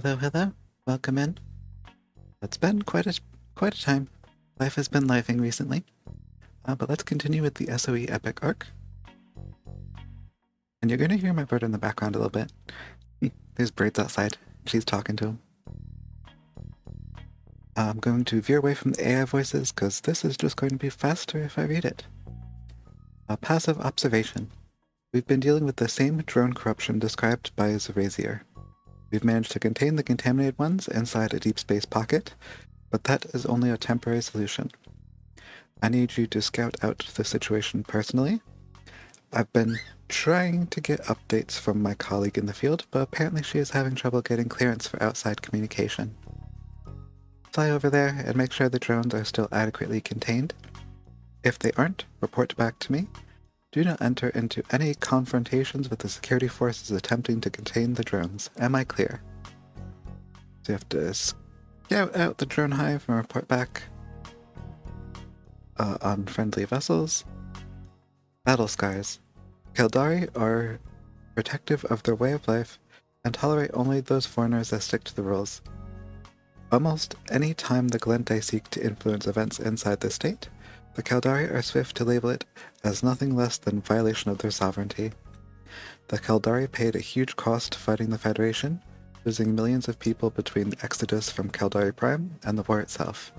Hello, hello. Welcome in. It's been quite a time. Life has been lifing recently. But let's continue with the SOE epic arc. And you're gonna hear my bird in the background a little bit. There's birds outside. She's talking to him. I'm going to veer away from the AI voices because this is just going to be faster if I read it. Passive observation. We've been dealing with the same drone corruption described by Zerazier. We've managed to contain the contaminated ones inside a deep space pocket, but that is only a temporary solution. I need you to scout out the situation personally. I've been trying to get updates from my colleague in the field, but apparently she is having trouble getting clearance for outside communication. Fly over there and make sure the drones are still adequately contained. If they aren't, report back to me. Do not enter into any confrontations with the security forces attempting to contain the drones. Am I clear? So you have to scout out the drone hive and report back on friendly vessels. Battle scars. Caldari are protective of their way of life and tolerate only those foreigners that stick to the rules. Almost any time the Glente seek to influence events inside the state, the Caldari are swift to label it as nothing less than violation of their sovereignty. The Caldari paid a huge cost fighting the Federation, losing millions of people between the exodus from Caldari Prime and the war itself.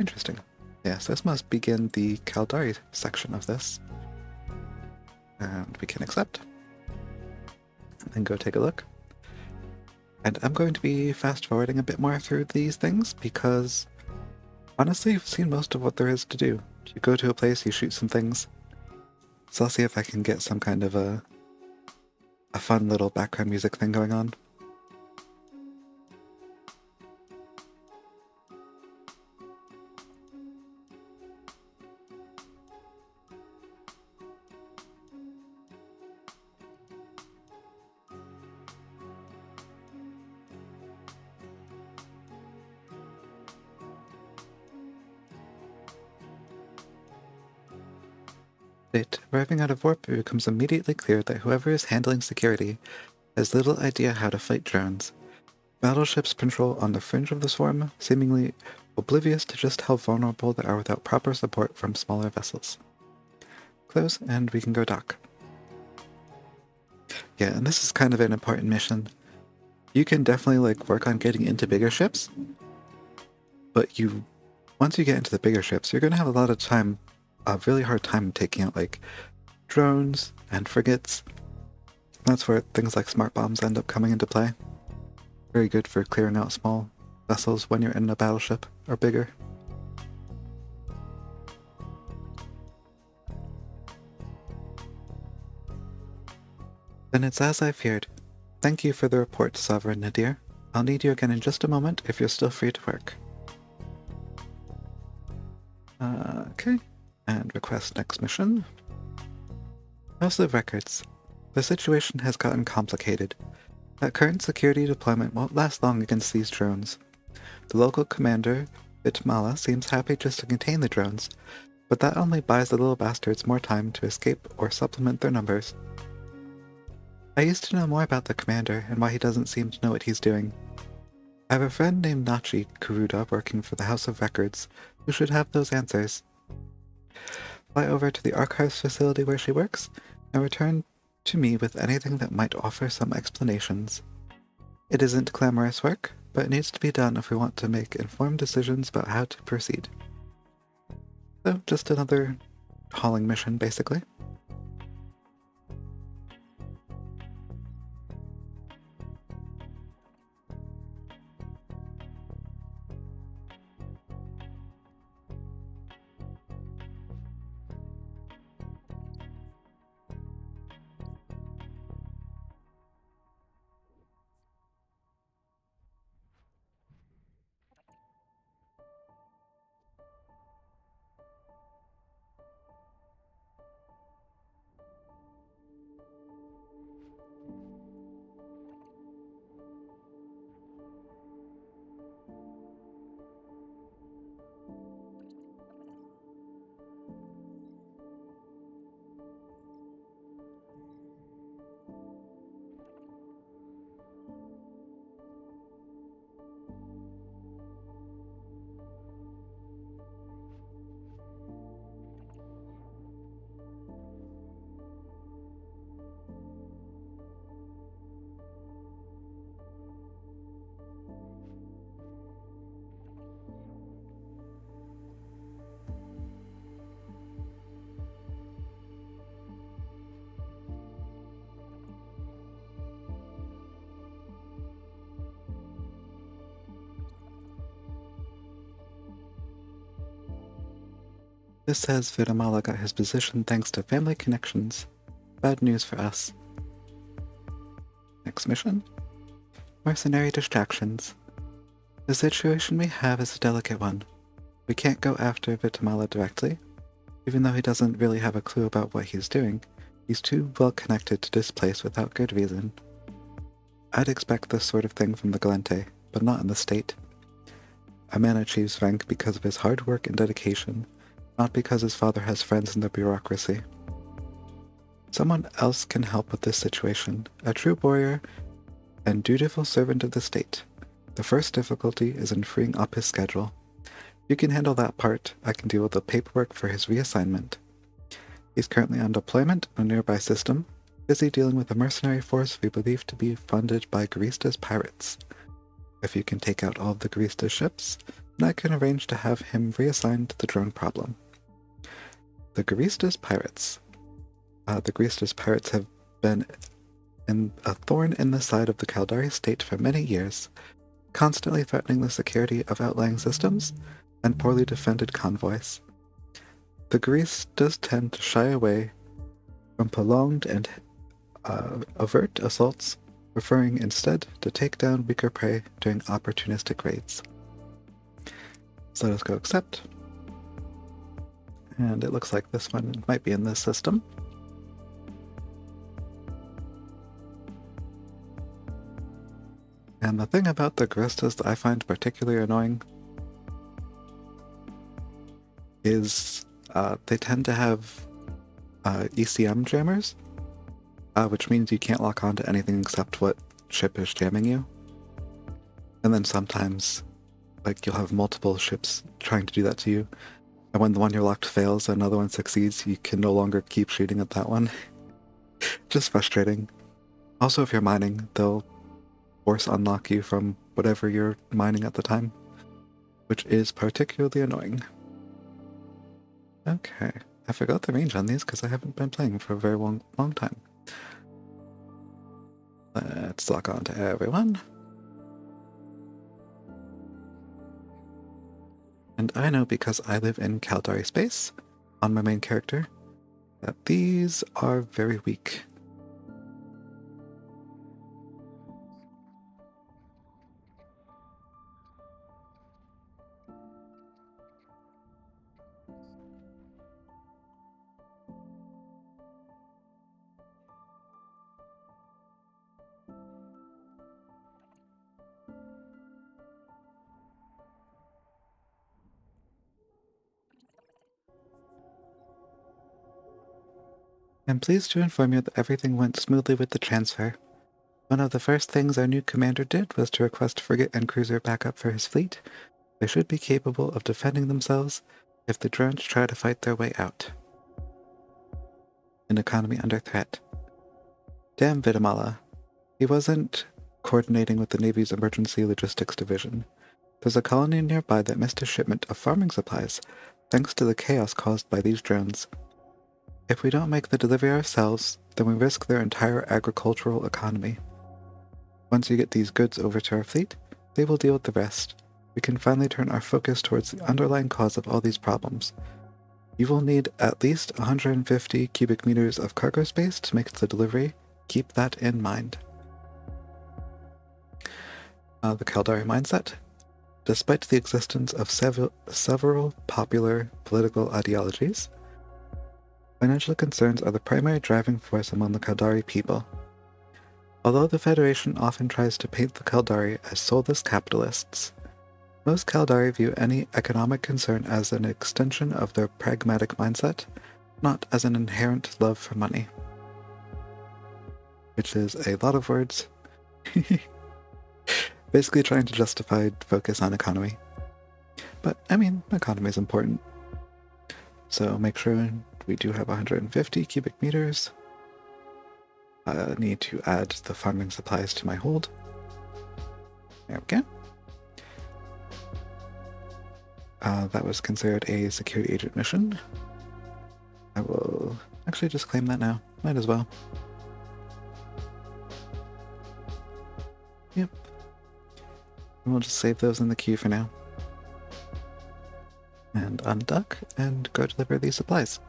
Interesting. Yes, this must begin the Caldari section of this. And we can accept. And then go take a look. And I'm going to be fast forwarding a bit more through these things because honestly, I've seen most of what there is to do. You go to a place, you shoot some things. So I'll see if I can get some kind of a fun little background music thing going on. Arriving out of warp, it becomes immediately clear that whoever is handling security has little idea how to fight drones. Battleships patrol on the fringe of the swarm, seemingly oblivious to just how vulnerable they are without proper support from smaller vessels. Close, and we can go dock. Yeah, and this is kind of an important mission. You can definitely work on getting into bigger ships, but once you get into the bigger ships, you're gonna have a really hard time taking out drones and frigates. That's where things like smart bombs end up coming into play. Very good for clearing out small vessels when you're in a battleship or bigger. Then it's as I feared. Thank you for the report, Sovereign Nadir. I'll need you again in just a moment if you're still free to work. Okay, and request next mission. House of Records. The situation has gotten complicated. That current security deployment won't last long against these drones. The local commander, Bitmala, seems happy just to contain the drones, but that only buys the little bastards more time to escape or supplement their numbers. I used to know more about the commander and why he doesn't seem to know what he's doing. I have a friend named Nachi Kuruda working for the House of Records, who should have those answers. Fly over to the archives facility where she works, and return to me with anything that might offer some explanations. It isn't glamorous work, but it needs to be done if we want to make informed decisions about how to proceed. So, just another hauling mission, basically. This says Vitamala got his position thanks to family connections. Bad news for us. Next mission. Mercenary distractions. The situation we have is a delicate one. We can't go after Vitamala directly. Even though he doesn't really have a clue about what he's doing, he's too well connected to displace without good reason. I'd expect this sort of thing from the Galente, but not in the state. A man achieves rank because of his hard work and dedication, not because his father has friends in the bureaucracy. Someone else can help with this situation, a true warrior and dutiful servant of the state. The first difficulty is in freeing up his schedule. You can handle that part. I can deal with the paperwork for his reassignment. He's currently on deployment in a nearby system, busy dealing with a mercenary force we believe to be funded by Garista's pirates. If you can take out all of the Garista's ships, then I can arrange to have him reassigned to the drone problem. The Garista's pirates. The Garista's pirates have been a thorn in the side of the Caldari State for many years, constantly threatening the security of outlying systems and poorly defended convoys. The Garistas tend to shy away from prolonged and overt assaults, preferring instead to take down weaker prey during opportunistic raids. So let us go accept. And it looks like this one might be in this system. And the thing about the Garistas that I find particularly annoying is they tend to have ECM jammers, which means you can't lock onto anything except what ship is jamming you. And then sometimes, like, you'll have multiple ships trying to do that to you, and when the one you're locked fails and another one succeeds, you can no longer keep shooting at that one. Just frustrating. Also, if you're mining, they'll force unlock you from whatever you're mining at the time, which is particularly annoying. Okay, I forgot the range on these because I haven't been playing for a very long time. Let's lock on to everyone. And I know because I live in Caldari space, on my main character, that these are very weak. I'm pleased to inform you that everything went smoothly with the transfer. One of the first things our new commander did was to request frigate and cruiser backup for his fleet. They should be capable of defending themselves if the drones try to fight their way out. An economy under threat. Damn Vitamala. He wasn't coordinating with the Navy's Emergency Logistics Division. There's a colony nearby that missed a shipment of farming supplies, thanks to the chaos caused by these drones. If we don't make the delivery ourselves, then we risk their entire agricultural economy. Once you get these goods over to our fleet, they will deal with the rest. We can finally turn our focus towards the underlying cause of all these problems. You will need at least 150 cubic meters of cargo space to make the delivery. Keep that in mind. The Caldari mindset. Despite the existence of several popular political ideologies, financial concerns are the primary driving force among the Caldari people. Although the Federation often tries to paint the Caldari as soulless capitalists, most Caldari view any economic concern as an extension of their pragmatic mindset, not as an inherent love for money. Which is a lot of words. Basically trying to justify focus on economy. But, I mean, economy is important. So make sure we do have 150 cubic meters. I need to add the farming supplies to my hold. There we go. That was considered a security agent mission. I will actually just claim that now. Might as well. Yep. And we'll just save those in the queue for now. And undock and go deliver these supplies.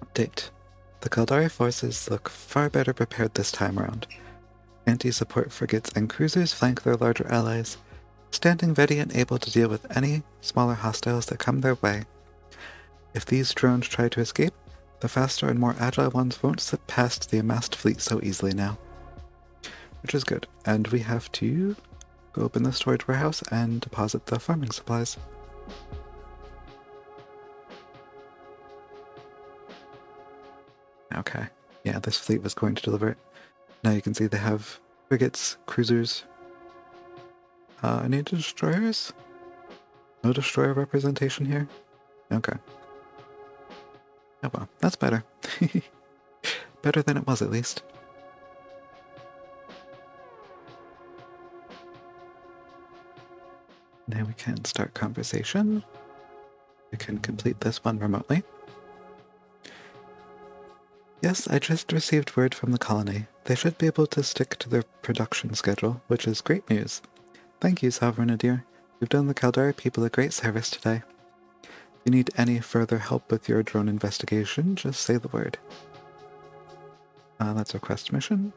Update. The Caldari forces look far better prepared this time around. Anti-support frigates and cruisers flank their larger allies, standing ready and able to deal with any smaller hostiles that come their way. If these drones try to escape, the faster and more agile ones won't slip past the amassed fleet so easily now. Which is good. And we have to go open the storage warehouse and deposit the farming supplies. Okay. Yeah, this fleet was going to deliver it. Now you can see they have frigates, cruisers. Any destroyers? No destroyer representation here? Okay. Oh well, that's better. Better than it was, at least. Now we can start conversation. We can complete this one remotely. Yes, I just received word from the colony. They should be able to stick to their production schedule, which is great news. Thank you, Sovereignadeer. You've done the Caldari people a great service today. If you need any further help with your drone investigation, just say the word. Let's request mission.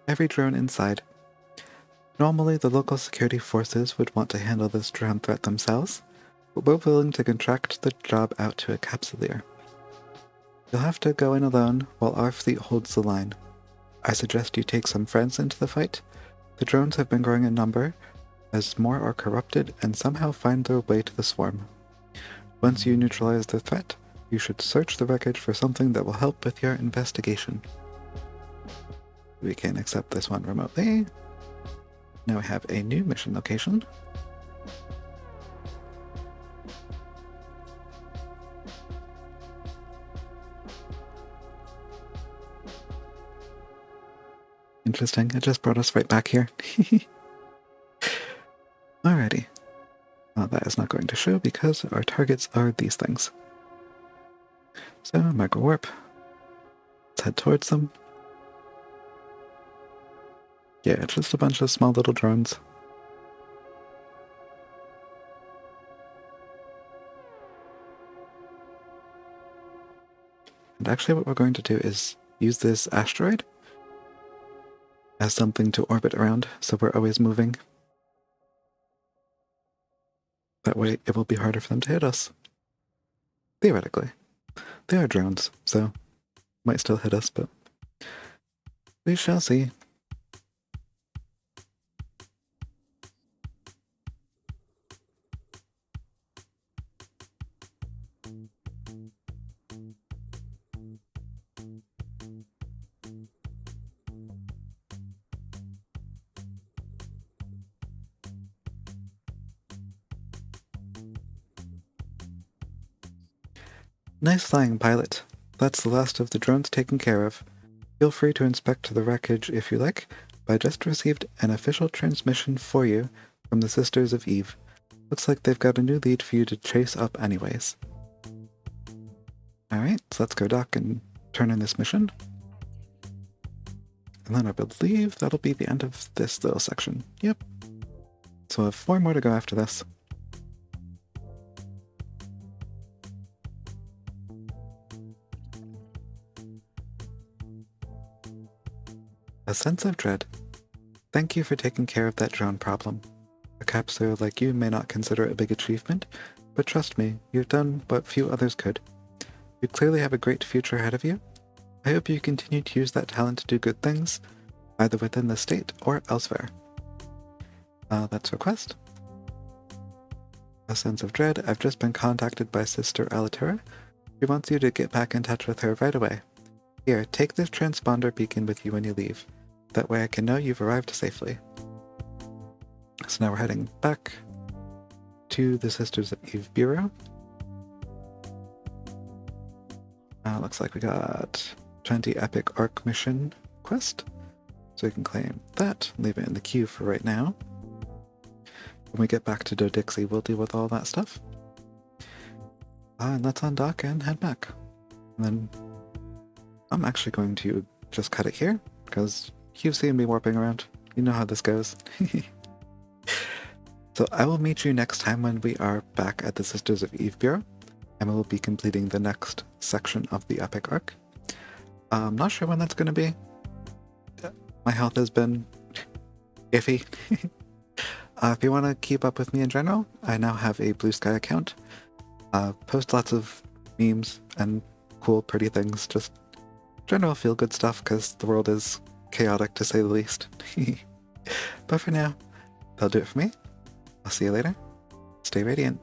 Every drone inside. Normally, the local security forces would want to handle this drone threat themselves, but we're willing to contract the job out to a capsuleer. You'll have to go in alone while our fleet holds the line. I suggest you take some friends into the fight. The drones have been growing in number, as more are corrupted and somehow find their way to the swarm. Once you neutralize the threat, you should search the wreckage for something that will help with your investigation. We can accept this one remotely. Now we have a new mission location. Interesting, it just brought us right back here. Alrighty. Well, that is not going to show because our targets are these things. So, micro warp. Let's head towards them. Yeah, it's just a bunch of small little drones. And actually what we're going to do is use this asteroid as something to orbit around, so we're always moving. That way it will be harder for them to hit us. Theoretically. They are drones, so might still hit us, but we shall see. Nice flying, pilot. That's the last of the drones taken care of. Feel free to inspect the wreckage if you like, but I just received an official transmission for you from the Sisters of Eve. Looks like they've got a new lead for you to chase up anyways. Alright, so let's go dock and turn in this mission. And then I believe that'll be the end of this little section. Yep. So I have 4 more to go after this. A sense of dread. Thank you for taking care of that drone problem. A capsuler like you may not consider it a big achievement, but trust me, you've done what few others could. You clearly have a great future ahead of you. I hope you continue to use that talent to do good things, either within the state or elsewhere. Let's request. A sense of dread. I've just been contacted by Sister Alatura. She wants you to get back in touch with her right away. Here, take this transponder beacon with you when you leave. That way I can know you've arrived safely. So now we're heading back to the Sisters of Eve Bureau. Looks like we got 20 Epic Arc Mission quest. So we can claim that, leave it in the queue for right now. When we get back to Dodixie, we'll deal with all that stuff. And let's undock and head back. And then I'm actually going to just cut it here, because you've seen me warping around. You know how this goes. So I will meet you next time when we are back at the Sisters of Eve Bureau, and we will be completing the next section of the epic arc. I'm not sure when that's going to be. My health has been iffy. If you want to keep up with me in general, I now have a Blue Sky account. Post lots of memes and cool, pretty things. Just general feel-good stuff, because the world is chaotic to say the least. But for now, that'll do it for me. I'll see you later. Stay radiant.